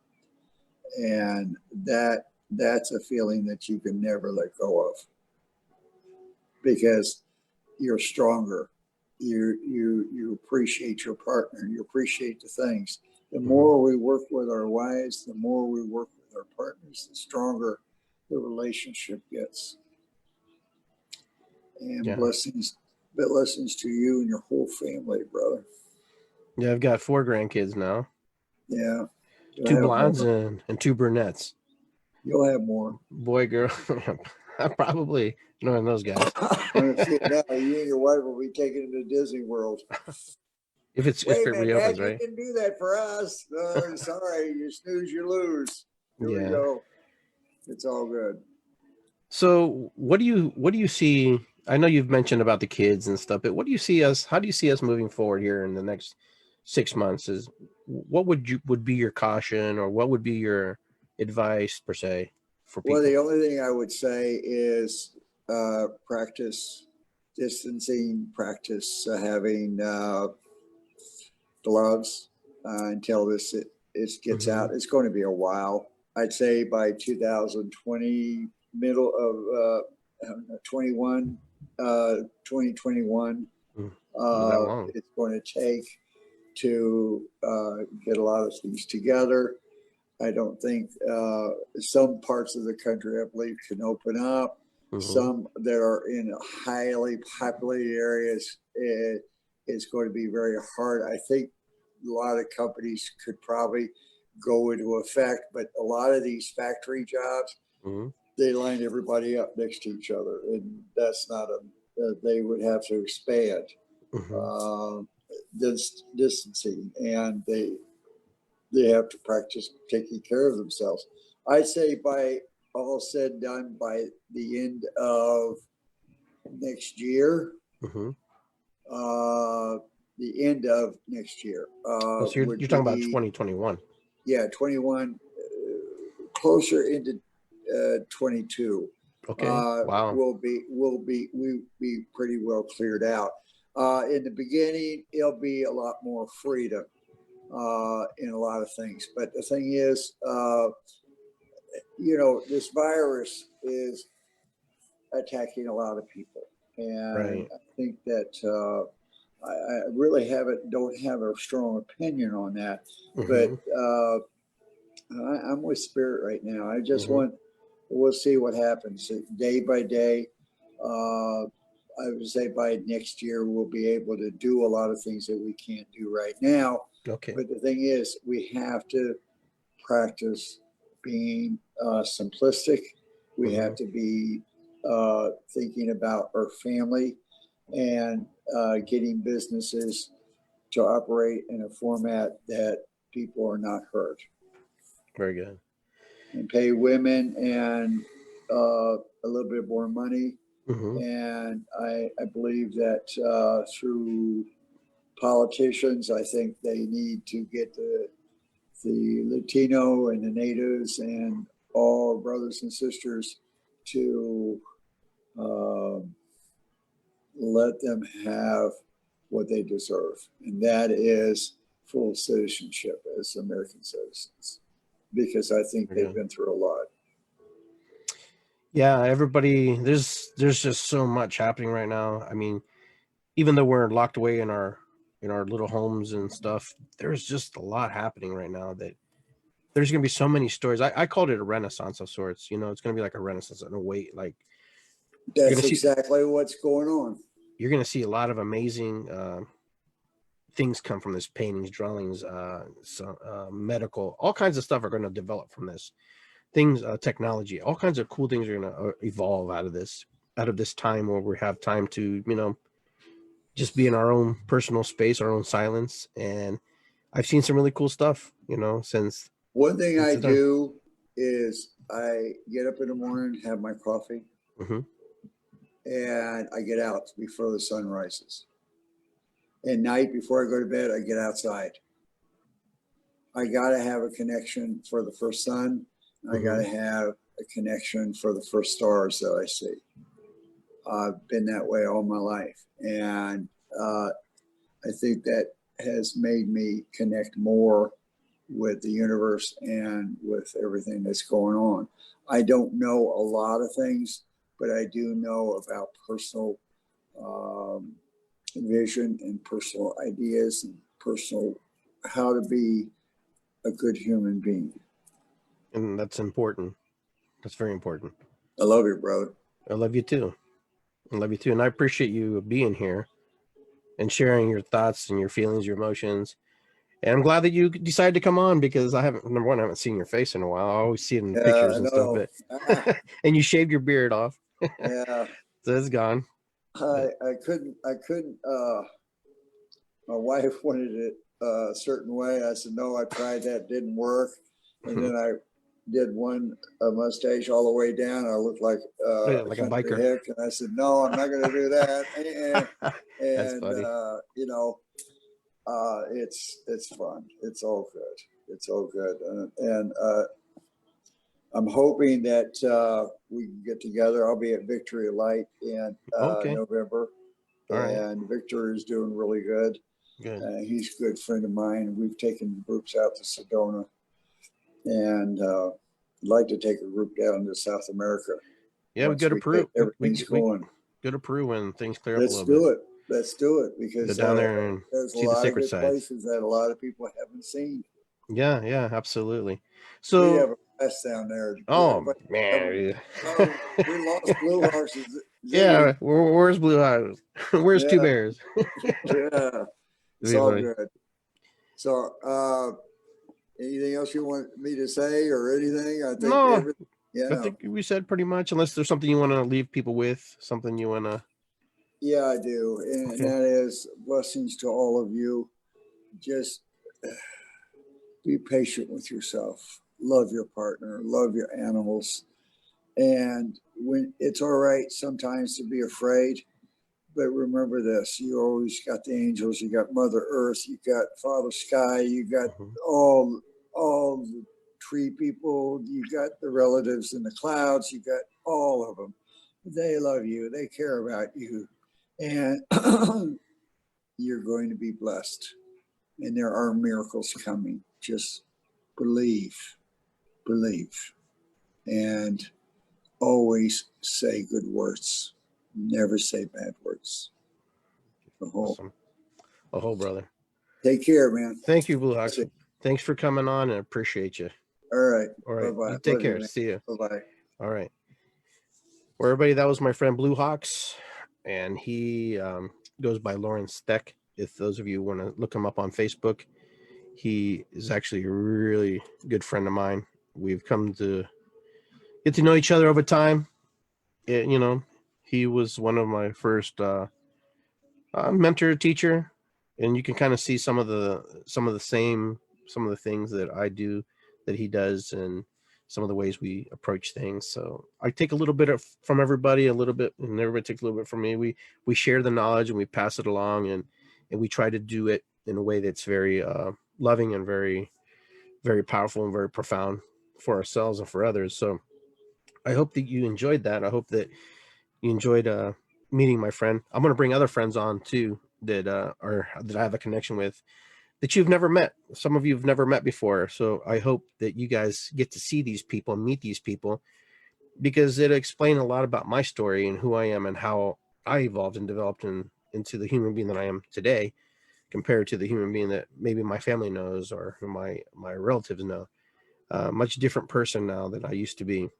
And that's a feeling that you can never let go of, because you're stronger. You appreciate your partner, you appreciate the things. The more we work with our wives, the more we work with our partners, the stronger the relationship gets. And Yeah. blessings to you and your whole family, brother. Yeah, I've got 4 grandkids now. Yeah, you'll 2 have blondes more. and 2 brunettes. You'll have more. Boy, girl. I'm probably knowing those guys. I'm gonna see it now. You and your wife will be taken into Disney World. If Wait a it minute, Dad, reopens, you right? didn't do that for us. Sorry, you snooze, you lose. Here we Yeah. go. It's all good. So what do you see? I know you've mentioned about the kids and stuff, but how do you see us moving forward here in the next 6 months? Is what would be your caution, or what would be your advice per se for Well, people? the only thing I would say is practice distancing, practice having gloves until it gets Mm-hmm. out. It's going to be a while. I'd say by 2020, middle of 21, 2021, That long. it's going to take to get a lot of things together. I don't think some parts of the country, I believe, can open up. Some that are in highly populated areas, it's going to be very hard. I think a lot of companies could probably go into effect, but a lot of these factory jobs, they line everybody up next to each other, and that's not they would have to expand this distancing, and they have to practice taking care of themselves. I'd say by all said and done, by the end of next year, the end of next year. So you're talking about 2021. Yeah, 21, closer into 22. Okay. Wow. We'll be pretty well cleared out. In the beginning, it'll be a lot more freedom in a lot of things. But the thing is, this virus is attacking a lot of people, and I think that I really don't have a strong opinion on that. But I'm with Spirit right now. I just we'll see what happens day by day. I would say by next year, we'll be able to do a lot of things that we can't do right now. Okay. But the thing is, we have to practice being simplistic. We have to be thinking about our family and getting businesses to operate in a format that people are not hurt. Very good. And pay women and a little bit more money. And I believe that through politicians, I think they need to get the Latino and the natives and all brothers and sisters to let them have what they deserve. And that is full citizenship as American citizens, because I think they've been through a lot. Yeah, everybody, there's just so much happening right now. I mean, even though we're locked away in our little homes and stuff, there's just a lot happening right now that there's going to be so many stories. I called it a renaissance of sorts. It's going to be like a renaissance in a way. Like that's exactly what's going on. You're going to see a lot of amazing things come from this: paintings, drawings, medical, all kinds of stuff are going to develop from this. Things, technology, all kinds of cool things are going to evolve out of this time where we have time to, just be in our own personal space, our own silence. And I've seen some really cool stuff, since. One thing I do is I get up in the morning, have my coffee, and I get out before the sun rises. At night, before I go to bed, I get outside. I got to have a connection for the first sun. I got to have a connection for the first stars that I see. I've been that way all my life. And I think that has made me connect more with the universe and with everything that's going on. I don't know a lot of things, but I do know about personal vision and personal ideas and personal how to be a good human being. And that's important. That's very important. I love you, bro. I love you too. And I appreciate you being here and sharing your thoughts and your feelings, your emotions. And I'm glad that you decided to come on, because I haven't seen your face in a while. I always see it in pictures and stuff. But and you shaved your beard off. Yeah. So it's gone. I couldn't. My wife wanted it a certain way. I said, no, I tried that, didn't work. And then I did a mustache all the way down. I looked like a biker. Hick, and I said, no, I'm not going to do that. And that's funny. It's fun. It's all good. It's all good. And I'm hoping that we can get together. I'll be at Victory Light in November. All right. And Victor is doing really good. Good. He's a good friend of mine. We've taken groups out to Sedona, and I'd like to take a group down to South America. Yeah, we go to Peru. Everything's going. Go to Peru when things clear up a little bit. Let's do it because go down there and there's see a lot the sacred of good sites. places that a lot of people haven't seen. Yeah, yeah, absolutely. We have So, a blast down there. oh Everybody come. man, Oh, we lost BlueHawks. yeah. Ziggy. Where's Blue Eyes? Where's Two Yeah, Bears? yeah. It's Be all funny. good. So, anything else you want me to say or anything? I think No, everything. I Yeah, think we said pretty much. Unless there's something you want to leave people with, something you want to. yeah, I do, and Okay. that is blessings to all of you. Just be patient with yourself. Love your partner. Love your animals. And when it's all right sometimes to be afraid, but remember this: you always got the angels, you got Mother Earth, you got Father Sky, you got Mhm. all the tree people, you got the relatives in the clouds, you got all of them. They love you, they care about you, and you're going to be blessed. And there are miracles coming. Just believe, believe, and always say good words. Never say bad words. The whole. Awesome. A whole brother. Take care, man. Thank you, Blue Hawks. Thanks for coming on and appreciate you. All right. All Bye right. bye. You take Love you, care. man. See you. Bye bye. All right. Well, everybody, that was my friend Blue Hawks, and he goes by Lawrence Stec. If those of you want to look him up on Facebook, he is actually a really good friend of mine. We've come to get to know each other over time. You know, he was one of my first mentor teacher, and you can kind of see some of the things that I do that he does, and some of the ways we approach things. So I take a little bit from everybody, a little bit, and everybody takes a little bit from me. We share the knowledge and we pass it along, and we try to do it in a way that's very loving and very very powerful and very profound for ourselves and for others. So I hope that you enjoyed that. I hope that you enjoyed meeting my friend. I'm going to bring other friends on too that that I have a connection with that you've never met. Some of you have never met before. So I hope that you guys get to see these people and meet these people, because it explains a lot about my story and who I am and how I evolved and developed into the human being that I am today, compared to the human being that maybe my family knows or who my relatives know. Much different person now than I used to be.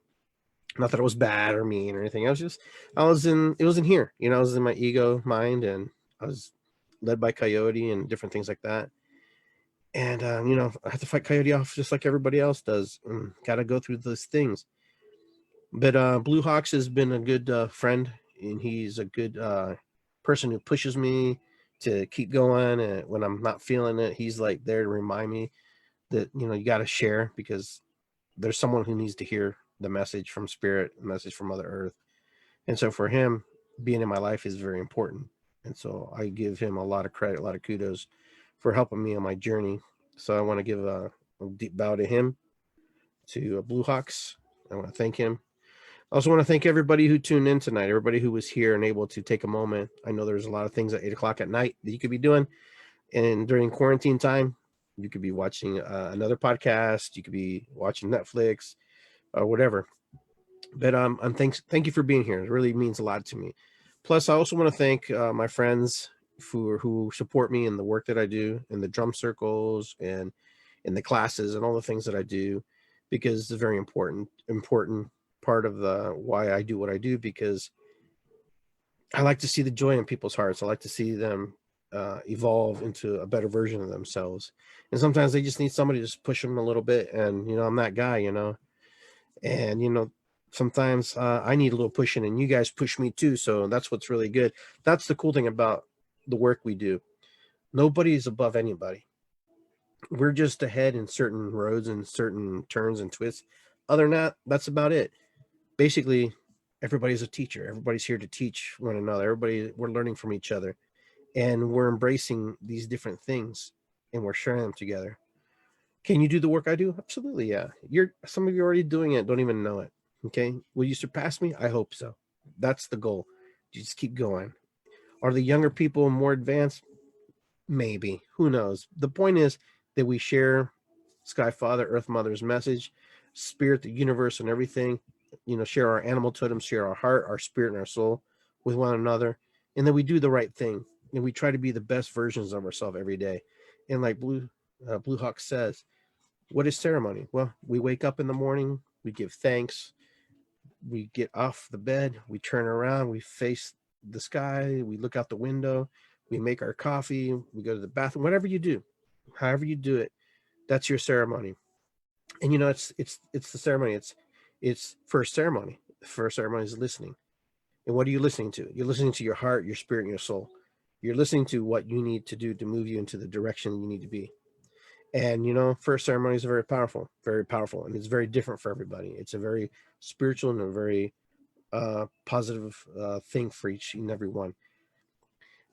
Not that I was bad or mean or anything. It was in here, I was in my ego mind, and I was led by Coyote and different things like that. And, I have to fight Coyote off just like everybody else does. Got to go through those things. But Blue Hawks has been a good friend, and he's a good person who pushes me to keep going. And when I'm not feeling it, he's like there to remind me that, you got to share, because there's someone who needs to hear the message from Spirit, the message from Mother Earth. And so for him, being in my life is very important. And so I give him a lot of credit, a lot of kudos for helping me on my journey. So I want to give a deep bow to him, to Blue Hawks. I want to thank him. I also want to thank everybody who tuned in tonight, everybody who was here and able to take a moment. I know there's a lot of things at 8 o'clock at night that you could be doing. And during quarantine time, you could be watching another podcast. You could be watching Netflix or whatever. But thank you for being here. It really means a lot to me. Plus, I also want to thank my friends who support me in the work that I do in the drum circles and in the classes and all the things that I do, because it's a very important part of the why I do what I do, because I like to see the joy in people's hearts. I like to see them evolve into a better version of themselves. And sometimes they just need somebody to just push them a little bit. And I'm that guy, and sometimes I need a little pushing, and you guys push me too. So that's what's really good. That's the cool thing about the work we do. Nobody is above anybody. We're just ahead in certain roads and certain turns and twists. Other than that, that's about it. Basically, everybody's a teacher. Everybody's here to teach one another. We're learning from each other, and we're embracing these different things, and we're sharing them together. Can you do the work I do? Absolutely, yeah. Some of you are already doing it, don't even know it. Okay. Will you surpass me? I hope so. That's the goal. You just keep going. Are the younger people more advanced? Maybe. Who knows? The point is that we share Sky Father, Earth Mother's message, Spirit, the universe, and everything. Share our animal totems, share our heart, our spirit, and our soul with one another. And then we do the right thing. And we try to be the best versions of ourselves every day. And like Blue Hawk says, What is ceremony? Well, we wake up in the morning, we give thanks, we get off the bed, we turn around, we face the sky, we look out the window, we make our coffee, we go to the bathroom, whatever you do, however you do it, that's your ceremony. And it's the ceremony. It's first ceremony. First ceremony is listening. And what are you listening to? You're listening to your heart, your spirit, and your soul. You're listening to what you need to do to move you into the direction you need to be. And first ceremonies are very powerful, and it's very different for everybody. It's a very spiritual and a very positive thing for each and every one.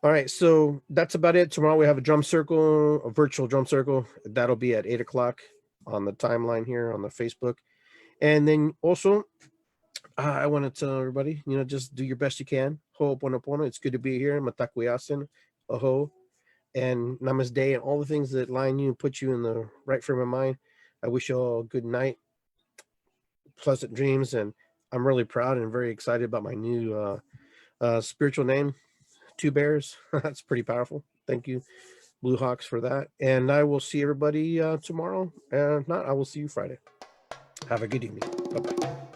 All right, so that's about it. Tomorrow we have a virtual drum circle. That'll be at 8 o'clock on the timeline here on the Facebook. And then also, I want to tell everybody, just do your best you can. Ho'oponopono. It's good to be here. Matakuyasin, aho, and namaste, and all the things that line you and put you in the right frame of mind. I wish you all a good night, pleasant dreams, and I'm really proud and very excited about my new spiritual name, Two Bears. That's pretty powerful. Thank you, BlueHawks, for that. And I will see everybody tomorrow. And if not, I will see you Friday. Have a good evening. Bye-bye.